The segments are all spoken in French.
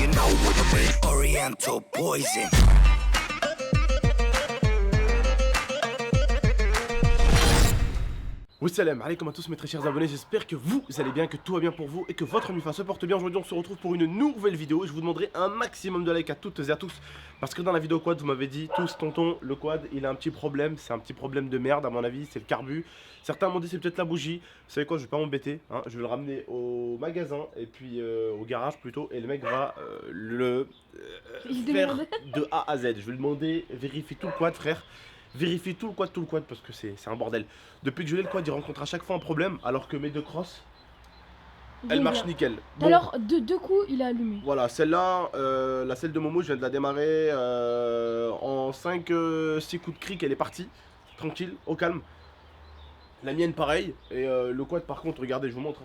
you know what I mean. Oriental poison. Wassalam alaikum à tous mes très chers abonnés, j'espère que vous allez bien, que tout va bien pour vous et que votre MUFA se porte bien. Aujourd'hui on se retrouve pour une nouvelle vidéo. Je vous demanderai un maximum de likes à toutes et à tous, parce que dans la vidéo quad vous m'avez dit tous tonton, le quad il a un petit problème, c'est un petit problème de merde à mon avis, c'est le carbu. Certains m'ont dit c'est peut-être la bougie. Vous savez quoi, je vais pas m'embêter, hein, je vais le ramener au magasin et puis au garage plutôt, et le mec va faire de A à Z. Je vais lui demander, vérifie tout le quad frère. Vérifie tout le quad parce que c'est un bordel. Depuis que je l'ai, le quad il rencontre à chaque fois un problème, alors que mes deux crosses elles marchent nickel. Bon. Alors deux coups il a allumé. Voilà, celle-là, la selle de Momo, je viens de la démarrer en 5-6 coups de cric, elle est partie, tranquille, au calme. La mienne pareil, et le quad par contre, regardez, je vous montre.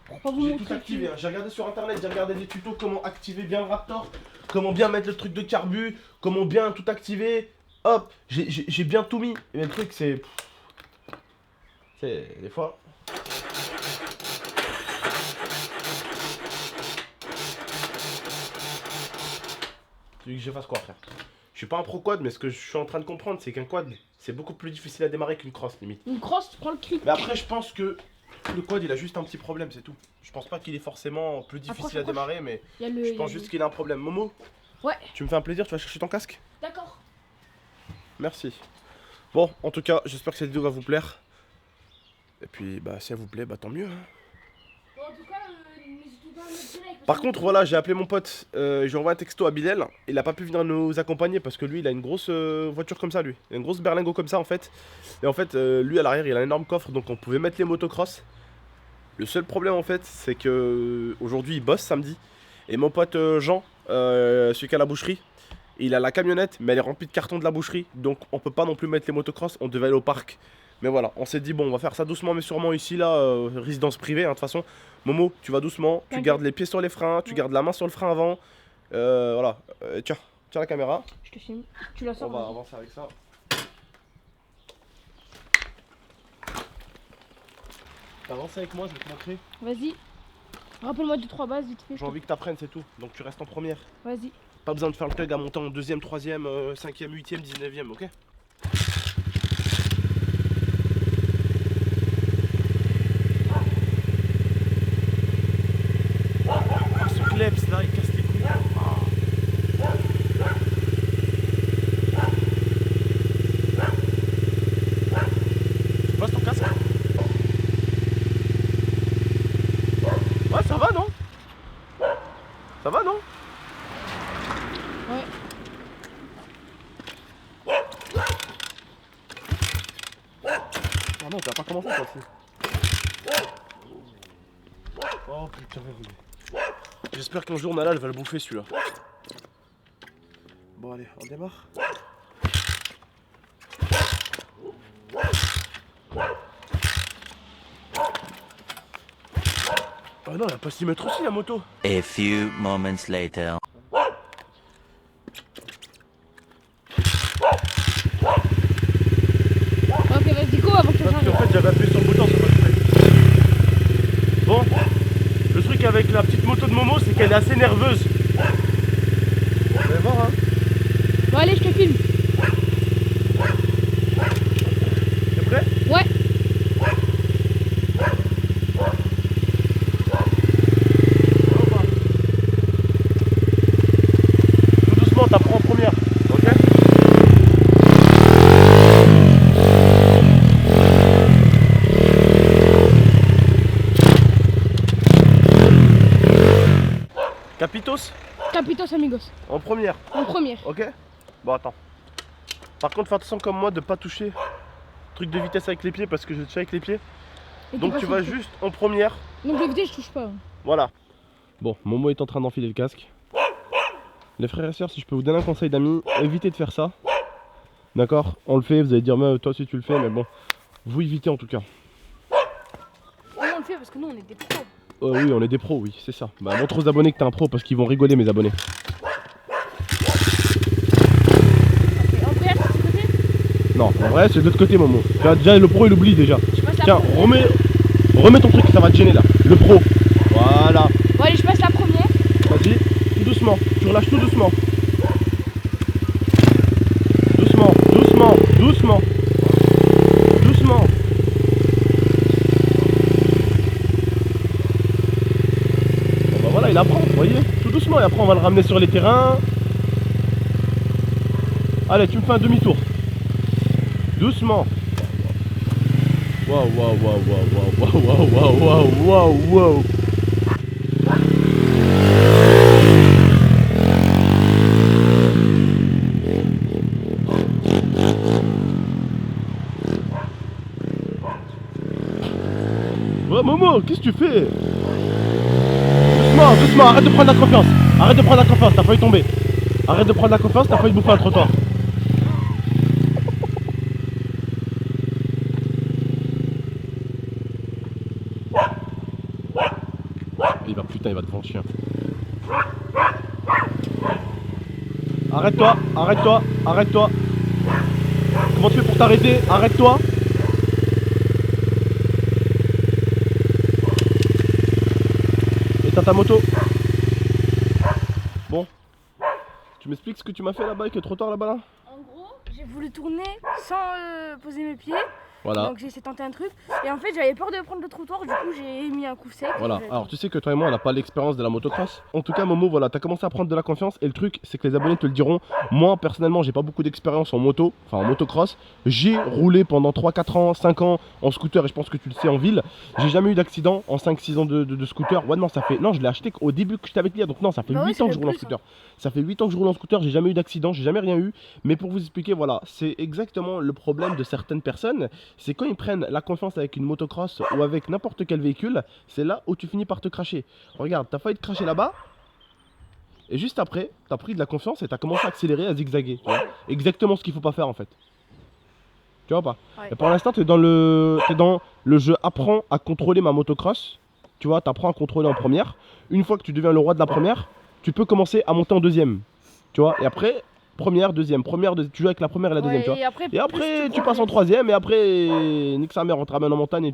J'ai tout activé, hein. J'ai regardé sur internet, j'ai regardé des tutos comment activer bien le Raptor, comment bien mettre le truc de carbu, comment bien tout activer. Hop, j'ai bien tout mis. Et le truc c'est... C'est des fois... Tu veux que je fasse quoi frère? Je suis pas un pro quad, mais ce que je suis en train de comprendre c'est qu'un quad c'est beaucoup plus difficile à démarrer qu'une crosse limite. Une crosse, tu prends le cric. Mais après je pense que le quad il a juste un petit problème, c'est tout. Je pense pas qu'il est forcément plus difficile à démarrer, mais je pense juste qu'il a un problème. Momo? Ouais. Tu me fais un plaisir, tu vas chercher ton casque? D'accord. Merci. Bon, en tout cas, j'espère que cette vidéo va vous plaire. Et puis, bah, si elle vous plaît, bah tant mieux. Hein. Bon, en tout cas, n'hésitez pas à me direct. Par contre, voilà, j'ai appelé mon pote. J'ai envoyé un texto à Bilal. Il a pas pu venir nous accompagner parce que lui, il a une grosse voiture comme ça, lui. Il a une grosse berlingot comme ça, en fait. Et en fait, lui, à l'arrière, il a un énorme coffre. Donc, on pouvait mettre les motocross. Le seul problème, en fait, c'est que aujourd'hui il bosse samedi. Et mon pote Jean, celui qui a la boucherie, il a la camionnette, mais elle est remplie de cartons de la boucherie. Donc on peut pas non plus mettre les motocross, on devait aller au parc. Mais voilà, on s'est dit bon, on va faire ça doucement mais sûrement ici là, résidence privée hein, de toute façon. Momo, tu vas doucement, tu gardes les pieds sur les freins, tu gardes la main sur le frein avant. Voilà, tiens la caméra. Je te filme, tu la sors. On va avancer avec ça. T'avances avec moi, je vais te montrer. Vas-y, rappelle-moi 2-3 bases vite fait. J'ai envie que t'apprennes, c'est tout. Donc tu restes en première. Vas-y. Pas besoin de faire le tug à monter en 2ème, 3ème, 5ème, 8ème, 19ème, ok? Ce kleps là, il casse les couilles. Tu passes ton casque? Ouais, ça va non? Ça va non? Ouais. Oh non, t'as pas commencé toi aussi. Oh putain, j'espère qu'un jour Nala elle va le bouffer celui-là. Bon allez, on démarre. Oh non, elle a pas s'y mettre aussi la moto. A few moments later. Ok, vas-y, go avant que Parce j'arrive. qu'en fait j'avais appuyé sur le bouton, c'est pas fait. Bon, le truc avec la petite moto de Momo c'est qu'elle est assez nerveuse. Vous allez voir hein. Bon, allez, je te filme. T'es prêt? Ouais. Tout doucement, t'apprends en première, ok? Capitos? Capitos amigos. En première, En première. ok? Bon attends. Par contre fais attention comme moi de pas toucher truc de vitesse avec les pieds parce que je touche avec les pieds. Et Donc t'es tu pas vas sorti. juste en première. Donc l'éviter, je touche pas. Voilà. Bon, Momo est en train d'enfiler le casque. Les frères et sœurs, si je peux vous donner un conseil d'amis, évitez de faire ça. D'accord? On le fait, vous allez dire mais toi aussi tu le fais, mais bon. Vous évitez en tout cas. On le fait parce que nous on est des pros. Oui, on est des pros, oui, c'est ça. Bah montre aux abonnés que t'es un pro parce qu'ils vont rigoler mes abonnés. Ok, en vrai, c'est ce côté. Non, en vrai, c'est de l'autre côté, Momo. Tu vois, déjà, le pro, il oublie déjà. Je passe la Tiens, première. remets ton truc, ça va te gêner là. Le pro. Voilà. Bon, allez, je passe la première. Vas-y. Et doucement. Tu relâches tout doucement. Doucement, doucement, doucement. Doucement. Bon bah voilà, il apprend, vous voyez. Tout doucement, et après on va le ramener sur les terrains. Allez, tu me fais un demi-tour. Doucement. Waouh, waouh, waouh, waouh, waouh, waouh, waouh, waouh, waouh, waouh. Oh Momo, qu'est-ce que tu fais? Doucement, doucement, arrête de prendre la confiance. Arrête de prendre la confiance, t'as failli tomber. Arrête de prendre la confiance, t'as failli bouffer un trottoir. Il va, putain, il va devant le chien. Arrête-toi, arrête-toi, arrête-toi. Comment tu fais pour t'arrêter? Arrête-toi. Éteins ta moto. Bon. Tu m'expliques ce que tu m'as fait là-bas avec le trottoir là-bas là? En gros, j'ai voulu tourner sans poser mes pieds. Voilà. Donc j'ai essayé de tenter un truc. Et en fait, j'avais peur de prendre le trottoir. Du coup, j'ai mis un coup sec. Voilà, alors tu sais que toi et moi on n'a pas l'expérience de la motocross. En tout cas Momo, voilà, t'as commencé à prendre de la confiance. Et le truc c'est que les abonnés te le diront. Moi personnellement j'ai pas beaucoup d'expérience en moto, enfin en motocross. J'ai roulé pendant 3-4 ans, 5 ans en scooter. Et je pense que tu le sais en ville. J'ai jamais eu d'accident en 5-6 ans de scooter. Ouais non ça fait, non je l'ai acheté au début que je t'avais dit. Donc non ça fait Bah 8 ouais, ans que ça je fait roule en plus, scooter. Ça fait 8 ans que je roule en scooter, j'ai jamais eu d'accident, j'ai jamais rien eu. Mais pour vous expliquer, voilà, c'est exactement le problème de certaines personnes. C'est quand ils prennent la confiance avec une motocross ou avec n'importe quel véhicule, c'est là où tu finis par te cracher. Regarde, t'as failli te cracher là-bas. Et juste après, t'as pris de la confiance et t'as commencé à accélérer, à zigzaguer. Tu vois, exactement ce qu'il faut pas faire en fait. Tu vois pas? Ouais. Et pour l'instant, t'es dans le jeu apprends à contrôler ma motocross. Tu vois, t'apprends à contrôler en première. Une fois que tu deviens le roi de la première, tu peux commencer à monter en deuxième. Tu vois, et après, première, deuxième, tu joues avec la première et la deuxième, tu vois. Et après, tu passes en troisième, et après, nique sa mère, on te ramène en montagne et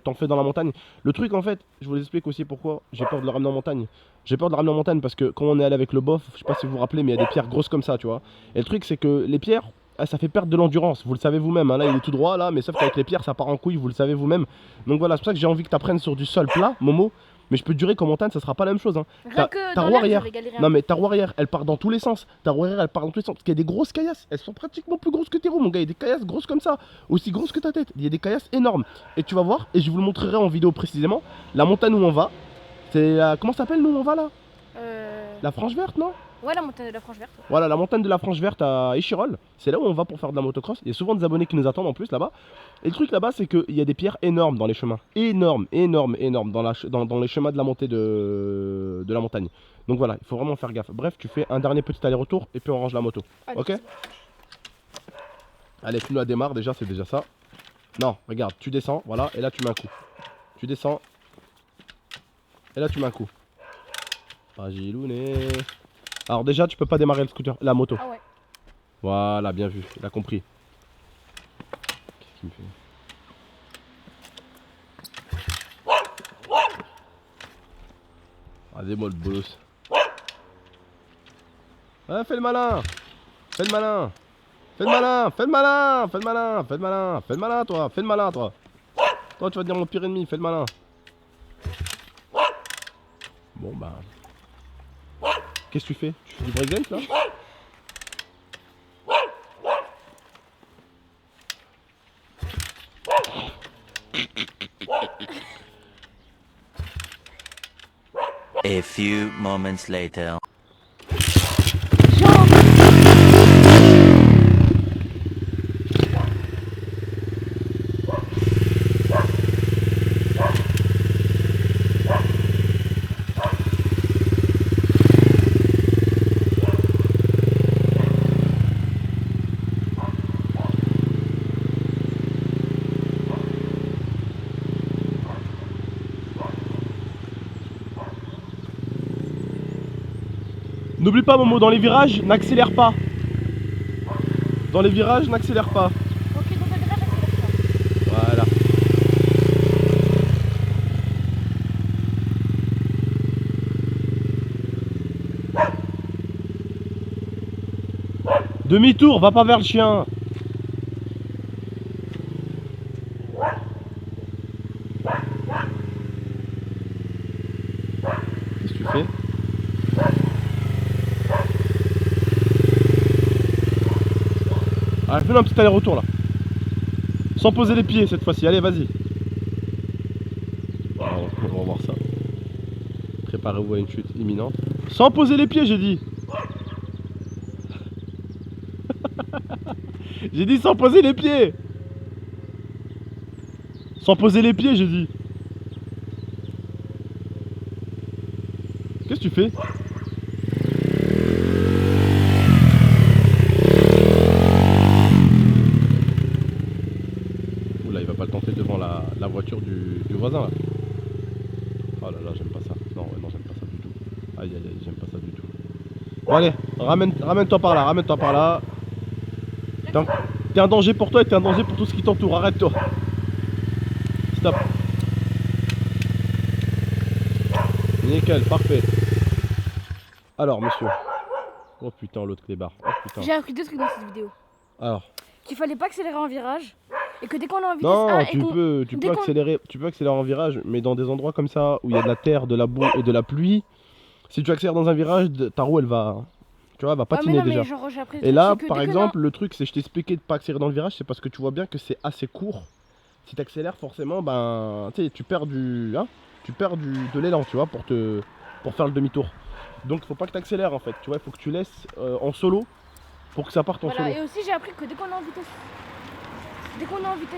t'en fais dans la montagne. Le truc, en fait, je vous explique aussi pourquoi j'ai peur de le ramener en montagne. J'ai peur de le ramener en montagne parce que quand on est allé avec le bof, je sais pas si vous vous rappelez, mais il y a des pierres grosses comme ça, tu vois. Et le truc, c'est que les pierres, ça fait perdre de l'endurance, vous le savez vous-même. Hein. Là, il est tout droit, là, mais sauf qu'avec les pierres, ça part en couille, vous le savez vous-même. Donc voilà, c'est pour ça que j'ai envie que tu apprennes sur du sol plat, Momo. Mais je peux te jurer qu'en montagne, ça sera pas la même chose. Hein. Ta roue arrière, non mais ta roue arrière, elle part dans tous les sens. Ta roue arrière, elle part dans tous les sens. Parce qu'il y a des grosses caillasses, elles sont pratiquement plus grosses que tes roues, mon gars. Il y a des caillasses grosses comme ça, aussi grosses que ta tête. Il y a des caillasses énormes. Et tu vas voir, et je vous le montrerai en vidéo précisément. La montagne où on va, c'est comment ça s'appelle nous où on va là? La Franche Verte, non? Ouais, la montagne de la Franche Verte. Voilà, la montagne de la Franche Verte à Échirolles. C'est là où on va pour faire de la motocross. Il y a souvent des abonnés qui nous attendent en plus là-bas. Et le truc là-bas, c'est qu'il y a des pierres énormes dans les chemins. Énormes, énormes, énormes dans les chemins de la montée de la montagne. Donc voilà, il faut vraiment faire gaffe. Bref, tu fais un dernier petit aller-retour et puis on range la moto. Allez, Ok? Allez, tu la démarres déjà, c'est déjà ça. Non, regarde, tu descends, voilà, et là tu mets un coup. Tu descends. Et là tu mets un coup. Agilouné. Alors déjà tu peux pas démarrer le scooter, la moto. Ah ouais. Voilà, bien vu, il a compris. Qu'est-ce qu'il me fait? Regardez-moi le bolos. Ah, fais le malin. Fais le malin. Fais le malin. Fais le malin. Fais le malin. Fais le malin. Fais le malin toi. Fais le malin toi. Toi tu vas dire mon pire ennemi, fais le malin. Bon bah. Qu'est-ce que tu fais? Tu fais du breakdance là? A few moments later. N'oublie pas Momo, dans les virages, n'accélère pas. Dans les virages, n'accélère pas. Ok, donc déjà, j'accélère pas. Voilà. Demi-tour, va pas vers le chien. Qu'est-ce que tu fais? Ah, fais un petit aller-retour là. Sans poser les pieds cette fois-ci, allez vas-y. On va voir ça. Préparez-vous à une chute imminente. Sans poser les pieds j'ai dit. J'ai dit sans poser les pieds. Sans poser les pieds j'ai dit. Qu'est-ce que tu fais? Oula, il va pas le tenter devant la voiture du voisin là. Oh là là, j'aime pas ça. Non, ouais, non, j'aime pas ça du tout. Aïe aïe aïe, j'aime pas ça du tout. Bon allez, ramène-toi par là, ramène-toi par là. T'es un danger pour toi et t'es un danger pour tout ce qui t'entoure, arrête-toi. Stop. Nickel, parfait. Alors monsieur. Oh putain, l'autre clébard. Oh putain. J'ai appris 2 trucs dans cette vidéo. Alors. Qu'il fallait pas accélérer en virage. Et que dès qu'on est en vitesse Non, 1 tu peux accélérer en virage, mais dans des endroits comme ça où il y a de la terre, de la boue et de la pluie, si tu accélères dans un virage, ta roue elle va, tu vois, elle va patiner déjà. Genre, et là, par exemple, le truc c'est je t'ai expliqué de pas accélérer dans le virage, c'est parce que tu vois bien que c'est assez court. Si tu accélères forcément, ben, tu perds de l'élan, tu vois, pour faire le demi-tour. Donc il faut pas que tu accélères en fait, tu vois, il faut que tu laisses en solo pour que ça parte en solo. Et aussi j'ai appris que dès qu'on est en vitesse,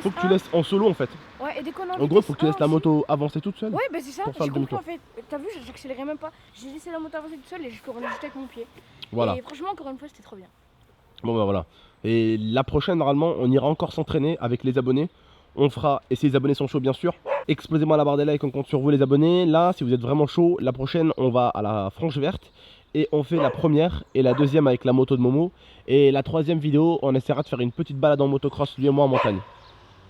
faut que tu laisses en solo en fait. Ouais, et dès qu'on est en gros, faut que tu laisses la moto avancer toute seule. Ouais, bah c'est ça, pour faire j'ai le compris demi-tour. en fait. T'as vu, j'accélérais même pas. J'ai laissé la moto avancer toute seule et je tournais juste avec mon pied. Voilà. Et franchement, encore une fois, c'était trop bien. Bon bah voilà. Et la prochaine, normalement, on ira encore s'entraîner avec les abonnés. On fera, et si les abonnés sont chauds bien sûr, explosez-moi la barre des likes, on compte sur vous les abonnés. Là, si vous êtes vraiment chaud, la prochaine, on va à la Franche Verte. Et on fait la première et la deuxième avec la moto de Momo. Et la troisième vidéo, on essaiera de faire une petite balade en motocross, lui et moi en montagne.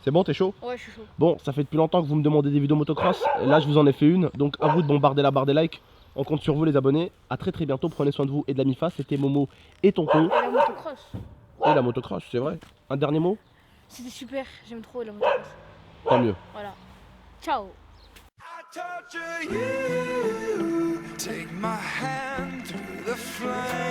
C'est bon, t'es chaud? Ouais, je suis chaud. Bon, ça fait depuis longtemps que vous me demandez des vidéos motocross. Là, je vous en ai fait une. Donc à vous de bombarder la barre des likes. On compte sur vous les abonnés. A très bientôt. Prenez soin de vous et de la MIFA. C'était Momo et Tonton. Et la motocross. Et la motocross, c'est vrai. Un dernier mot? C'était super, j'aime trop la motocross. Tant mieux. Voilà. Ciao. Take my hand through the flame.